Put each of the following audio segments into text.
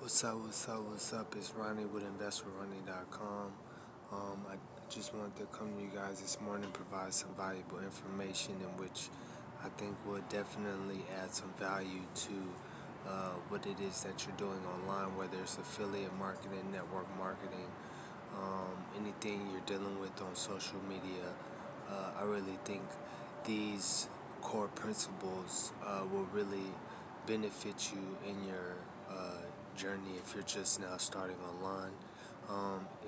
What's up? It's Ronnie with InvestWithRonnie.com. I just wanted to come to you guys this morning and provide some valuable information in which I think will definitely add some value to what it is that you're doing online, whether it's affiliate marketing, network marketing, anything you're dealing with on social media. I really think these core principles will really benefit you in your journey if you're just now starting online.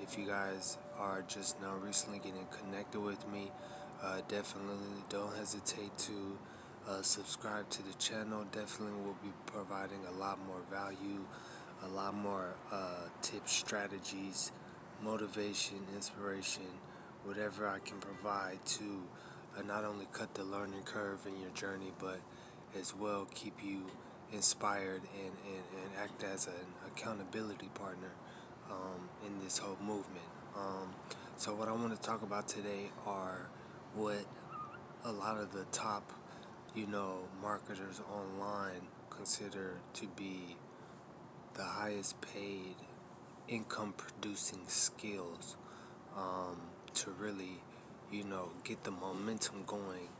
If you guys are just now recently getting connected with me, definitely don't hesitate to subscribe to the channel. Definitely will be providing a lot more value, a lot more tips, strategies, motivation, inspiration, whatever I can provide to not only cut the learning curve in your journey, but as well keep you inspired and act as an accountability partner in this whole movement. So what I want to talk about today are what a lot of the top, marketers online consider to be the highest paid income producing skills to really, get the momentum going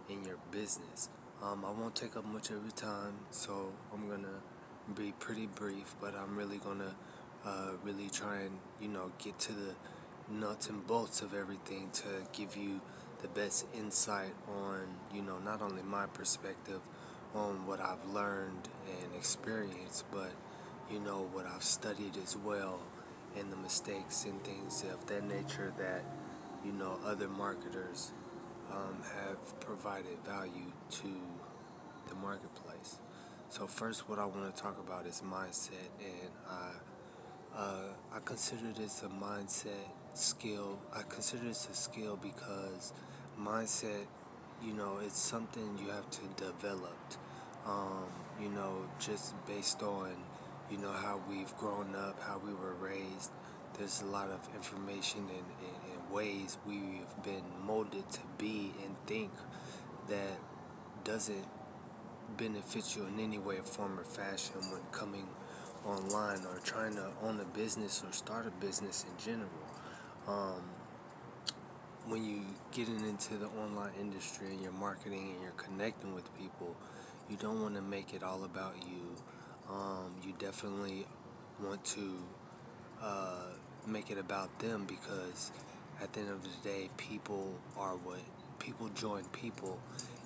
in your business. I won't take up much of your time, so I'm gonna be pretty brief, but I'm really gonna really try and get to the nuts and bolts of everything to give you the best insight on not only my perspective on what I've learned and experienced, but what I've studied as well, and the mistakes and things of that nature that other marketers have provided value to the marketplace. So first, what I want to talk about is mindset, and I consider this a mindset skill. I consider this a skill because mindset, it's something you have to develop. Just based on how we've grown up, how we were raised. There's a lot of information and ways we've been molded to be and think that doesn't benefit you in any way, form, or fashion when coming online or trying to own a business or start a business in general. Um, when you getting into the online industry and you're marketing and you're connecting with people, you don't want to make it all about you. You definitely want to make it about them, because at the end of the day, people are what people join people,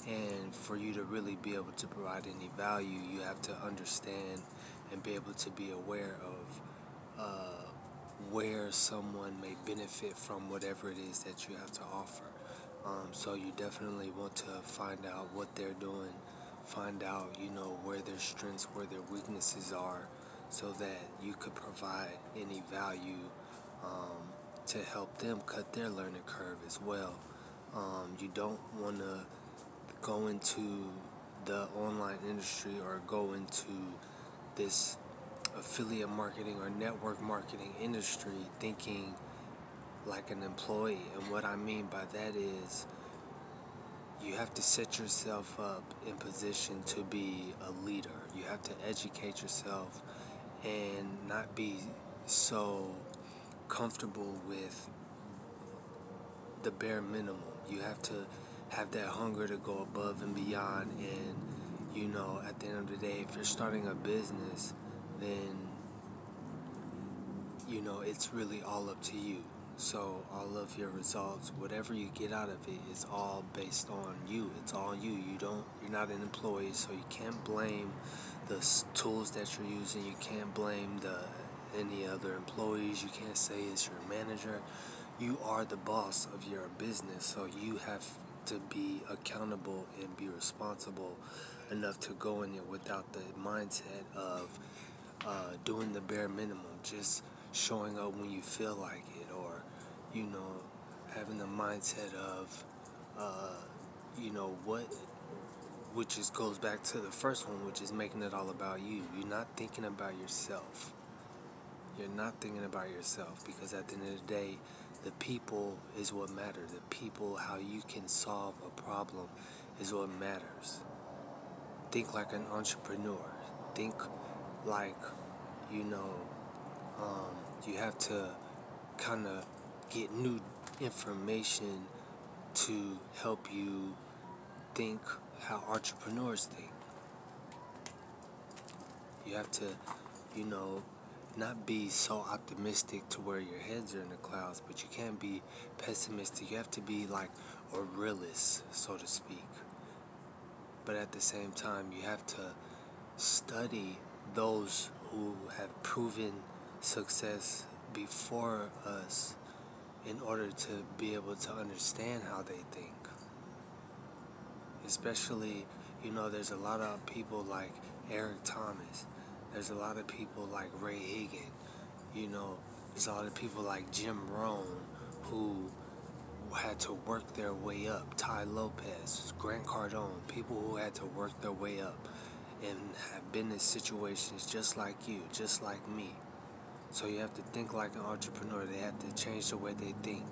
and for you to really be able to provide any value, you have to understand and be able to be aware of where someone may benefit from whatever it is that you have to offer. So you definitely want to find out what they're doing, find out, where their strengths, where their weaknesses are, so that you could provide any value to help them cut their learning curve as well. You don't want to go into the online industry or go into this affiliate marketing or network marketing industry thinking like an employee. And what I mean by that is you have to set yourself up in position to be a leader. You have to educate yourself and not be so comfortable with the bare minimum. You have to have that hunger to go above and beyond. And at the end of the day, if you're starting a business, then it's really all up to you. So all of your results, whatever you get out of it, is all based on you. It's all you. You're not an employee, so you can't blame the tools that you're using. You can't blame any other employees. You can't say it's your manager. You are the boss of your business, so you have to be accountable and be responsible enough to go in it without the mindset of doing the bare minimum, just showing up when you feel like it, or having the mindset of what, which just goes back to the first one, which is making it all about you. You're not thinking about yourself. You're not thinking about yourself, because at the end of the day, the people is what matters. The people, how you can solve a problem, is what matters. Think like an entrepreneur. Think like you know, you have to kind of get new information to help you think how entrepreneurs think. You have to, you know, not be so optimistic to where your heads are in the clouds, but you can't be pessimistic. You have to be like a realist, so to speak. But at the same time, you have to study those who have proven success before us in order to be able to understand how they think. Especially, you know, there's a lot of people like Eric Thomas. There's a lot of people like Ray Higgin. You know, there's a lot of people like Jim Rohn who had to work their way up. Ty Lopez, Grant Cardone, people who had to work their way up and have been in situations just like you, just like me. So you have to think like an entrepreneur. They have to change the way they think.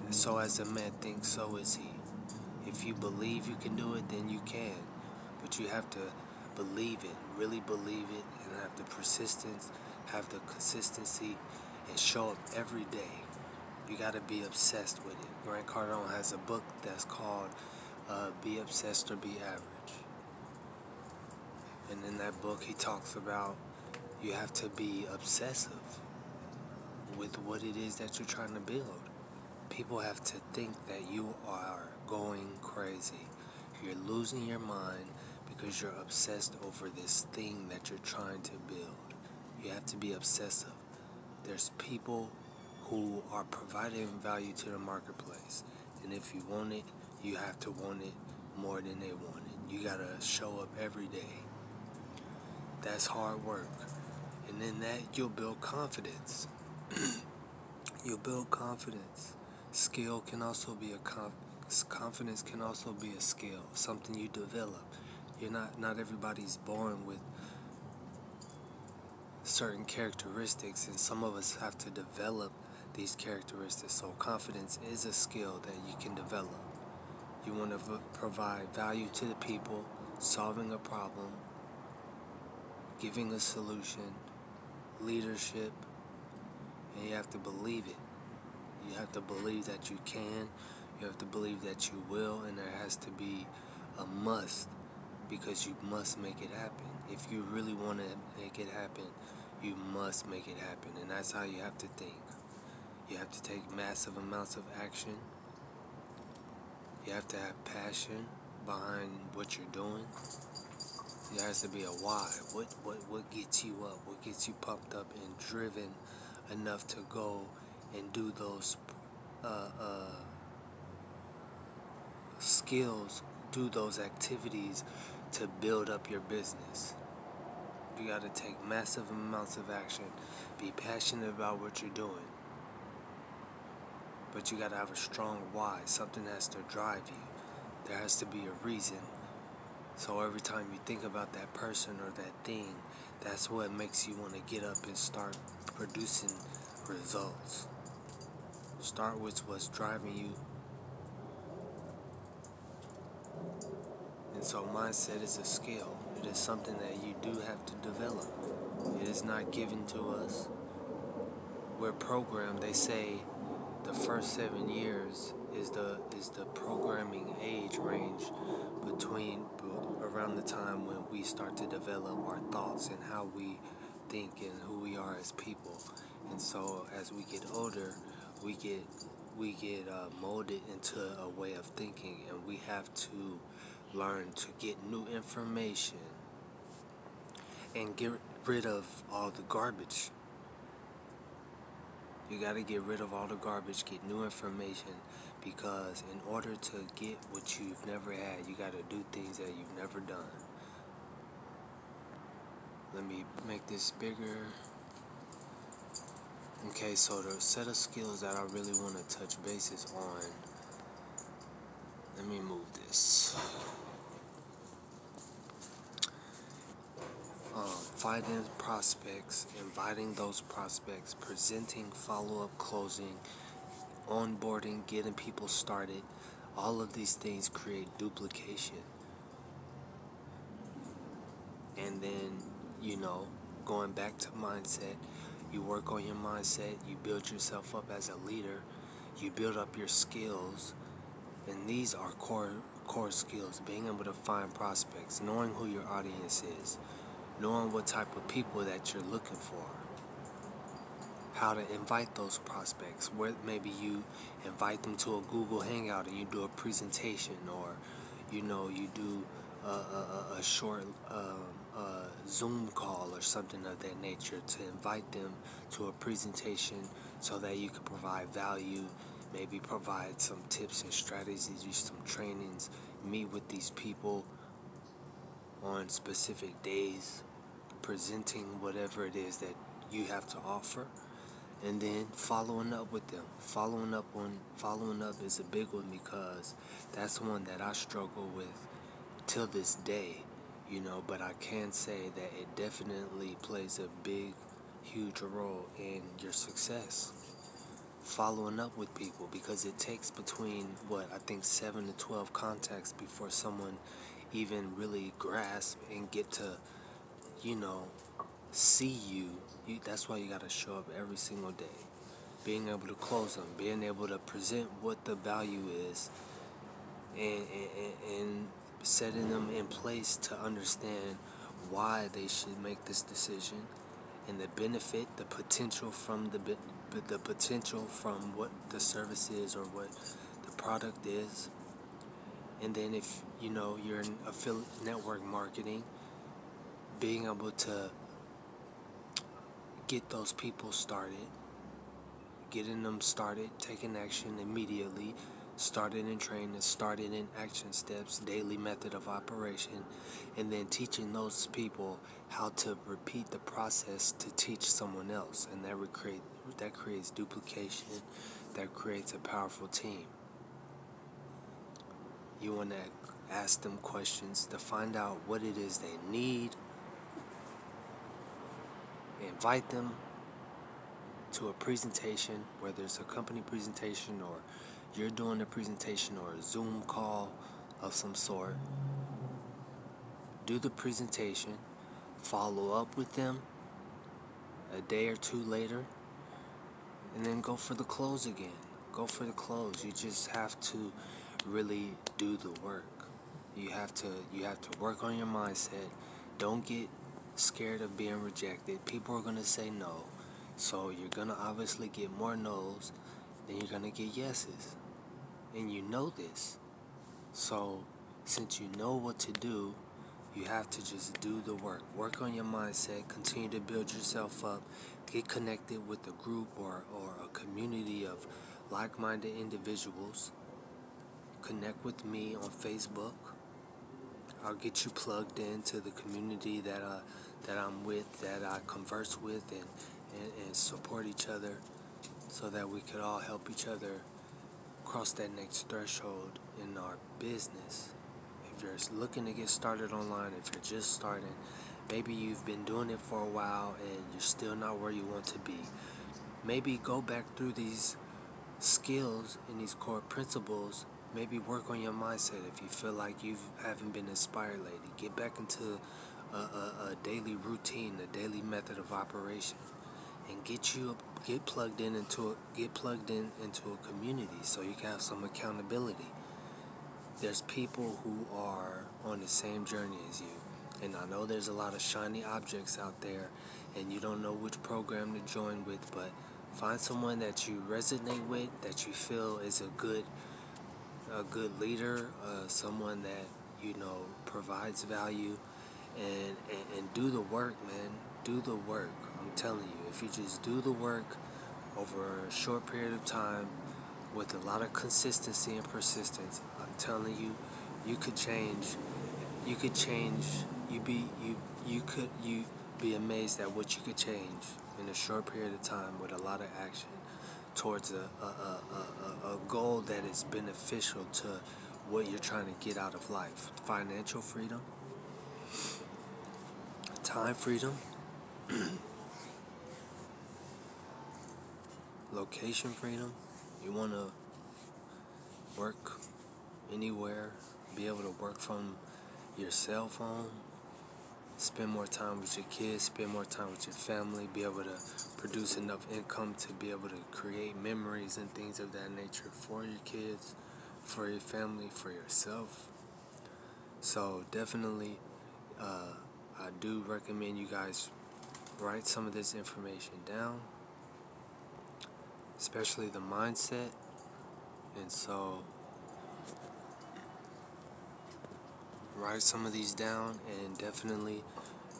So as a man thinks, so is he. If you believe you can do it, then you can. But you have to believe it, really believe it, and have the persistence, have the consistency, and show up every day. You got to be obsessed with it. Grant Cardone has a book that's called Be Obsessed or Be Average. And in that book, he talks about you have to be obsessive with what it is that you're trying to build. People have to think that you are going crazy. You're losing your mind because you're obsessed over this thing that you're trying to build. You have to be obsessive. There's people who are providing value to the marketplace. And if you want it, you have to want it more than they want it. You gotta show up every day. That's hard work. And in that, you'll build confidence. You'll build confidence. Skill can also be confidence can also be a skill, something you develop. Not everybody's born with certain characteristics, and some of us have to develop these characteristics. So confidence is a skill that you can develop. You want to provide value to the people, solving a problem, giving a solution, leadership, and you have to believe it. You have to believe that you can, you have to believe that you will, and there has to be a must, because you must make it happen. If you really want to make it happen, you must make it happen, and that's how you have to think. You have to take massive amounts of action. You have to have passion behind what you're doing. There has to be a why. What gets you up? What gets you pumped up and driven enough to go and do those skills, do those activities to build up your business? You got to take massive amounts of action. Be passionate about what you're doing. But you got to have a strong why. Something has to drive you. There has to be a reason. So every time you think about that person or that thing, that's what makes you want to get up and start producing results. Start with what's driving you. And so mindset is a skill. It is something that you do have to develop. It is not given to us. We're programmed. They say the first 7 years is the programming age range between around the time when we start to develop our thoughts and how we think and who we are as people. And so as we get older, we get molded into a way of thinking, and we have to learn to get new information and get rid of all the garbage. You got to get rid of all the garbage, get new information, because in order to get what you've never had, you got to do things that you've never done. Let me make this bigger. Okay, so the set of skills that I really want to touch bases on, let me move this. Finding prospects, inviting those prospects, presenting, follow-up, closing, onboarding, getting people started. All of these things create duplication. And then, going back to mindset, you work on your mindset, you build yourself up as a leader, you build up your skills, and these are core skills: being able to find prospects, knowing who your audience is, knowing what type of people that you're looking for, how to invite those prospects. Where maybe you invite them to a Google Hangout and you do a presentation, or you do a short Zoom call or something of that nature to invite them to a presentation so that you can provide value, maybe provide some tips and strategies, some trainings, meet with these people on specific days, presenting whatever it is that you have to offer, and then following up with them. Following up is a big one, because that's one that I struggle with till this day, but I can say that it definitely plays a big, huge role in your success. Following up with people, because it takes between, I think 7 to 12 contacts before someone even really grasp and get to, you know, see you. That's why you got to show up every single day. Being able to close them, being able to present what the value is, and setting them in place to understand why they should make this decision, and the benefit, the potential from the potential from what the service is or what the product is. And then if you're in affiliate network marketing, being able to get those people started, getting them started, taking action immediately, started in training, started in action steps, daily method of operation, and then teaching those people how to repeat the process to teach someone else. And that creates duplication, that creates a powerful team. You want to ask them questions to find out what it is they need, invite them to a presentation, whether it's a company presentation or you're doing a presentation or a Zoom call of some sort. Do the presentation, follow up with them a day or two later, and then go for the close again. Go for the close. You just have to really do the work. You have to work on your mindset. Don't get scared of being rejected. People are going to say no. So you're going to obviously get more no's than you're going to get yeses. And you know this. So since you know what to do, you have to just do the work. Work on your mindset. Continue to build yourself up. Get connected with a group or a community of like-minded individuals. Connect with me on Facebook. I'll get you plugged into the community that I'm with, that I converse with, and support each other, so that we could all help each other cross that next threshold in our business. If you're looking to get started online, if you're just starting, maybe you've been doing it for a while and you're still not where you want to be, maybe go back through these skills and these core principles. Maybe work on your mindset. If you feel like you haven't been inspired lately, get back into a daily routine, a daily method of operation, and get plugged in into a community so you can have some accountability. There's people who are on the same journey as you, and I know there's a lot of shiny objects out there, and you don't know which program to join with, but find someone that you resonate with, that you feel is a good leader, someone that provides value, and do the work, man. Do the work. I'm telling you, if you just do the work over a short period of time with a lot of consistency and persistence, I'm telling you, you could change. You could change. You could be amazed at what you could change in a short period of time with a lot of action towards a goal that is beneficial to what you're trying to get out of life. Financial freedom, time freedom, location freedom. You want to work anywhere, be able to work from your cell phone, spend more time with your kids, spend more time with your family, be able to produce enough income to be able to create memories and things of that nature for your kids, for your family, for yourself. So definitely, I do recommend you guys write some of this information down, especially the mindset. And so write some of these down, and definitely,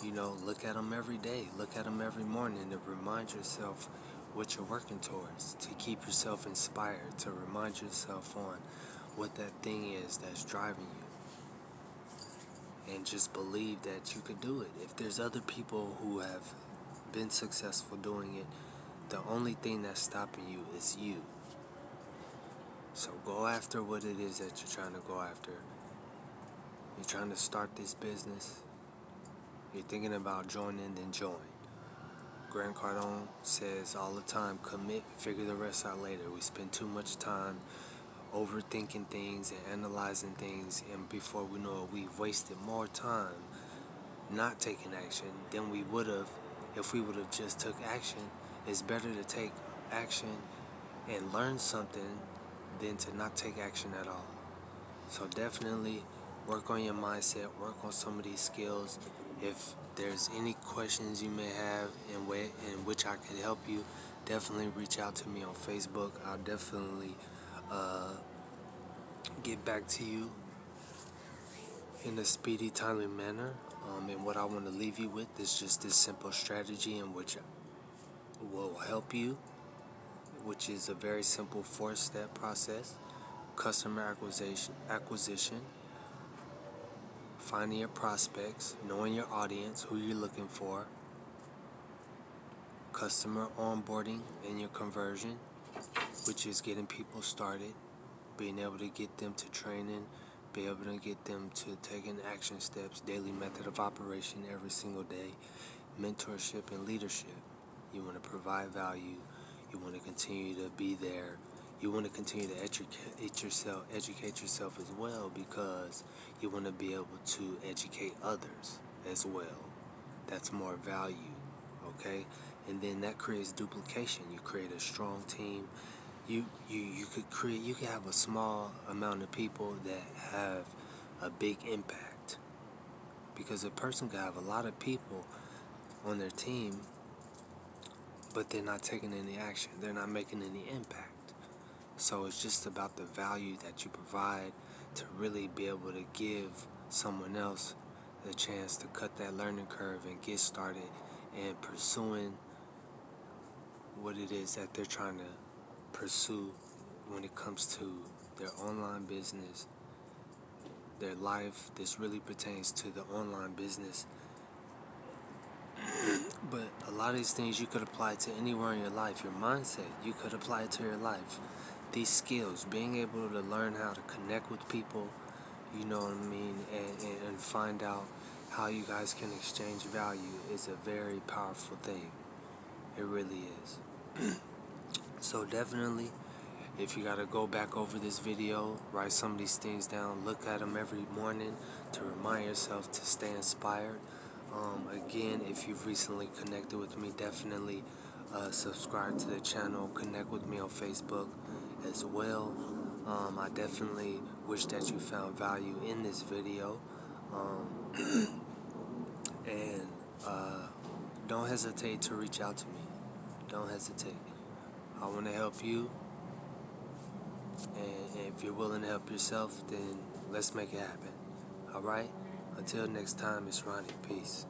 look at them every day. Look at them every morning to remind yourself what you're working towards, to keep yourself inspired, to remind yourself on what that thing is that's driving you. And just believe that you could do it. If there's other people who have been successful doing it, the only thing that's stopping you is you. So go after what it is that you're trying to go after. You're trying to start this business. You're thinking about joining, then join. Grant Cardone says all the time, commit, figure the rest out later. We spend too much time overthinking things and analyzing things, and before we know it, we've wasted more time not taking action than we would have if we would have just took action. It's better to take action and learn something than to not take action at all. So definitely work on your mindset, work on some of these skills. If there's any questions you may have in which I can help you, definitely reach out to me on Facebook. I'll definitely get back to you in a speedy, timely manner. And what I want to leave you with is just this simple strategy in which will help you, which is a very simple 4-step process. Customer acquisition, finding your prospects, knowing your audience, who you're looking for, customer onboarding and your conversion, which is getting people started, being able to get them to training, be able to get them to taking action steps, daily method of operation every single day, mentorship and leadership. You want to provide value, you want to continue to be there, you want to continue to educate yourself as well, because you want to be able to educate others as well. That's more value, okay? And then that creates duplication. You create a strong team. You could have a small amount of people that have a big impact, because a person could have a lot of people on their team, but they're not taking any action. They're not making any impact. So it's just about the value that you provide to really be able to give someone else the chance to cut that learning curve and get started and pursuing what it is that they're trying to pursue when it comes to their online business, their life. This really pertains to the online business. But a lot of these things you could apply to anywhere in your life. Your mindset, you could apply it to your life. These skills, being able to learn how to connect with people, you know what I mean, and find out how you guys can exchange value is a very powerful thing. It really is. So definitely, if you got to go back over this video, write some of these things down, look at them every morning to remind yourself to stay inspired. Again, if you've recently connected with me, definitely subscribe to the channel, connect with me on Facebook as well. I definitely wish that you found value in this video. And don't hesitate to reach out to me. Don't hesitate. I want to help you. And if you're willing to help yourself, then let's make it happen. Alright? Until next time, it's Ronnie. Peace.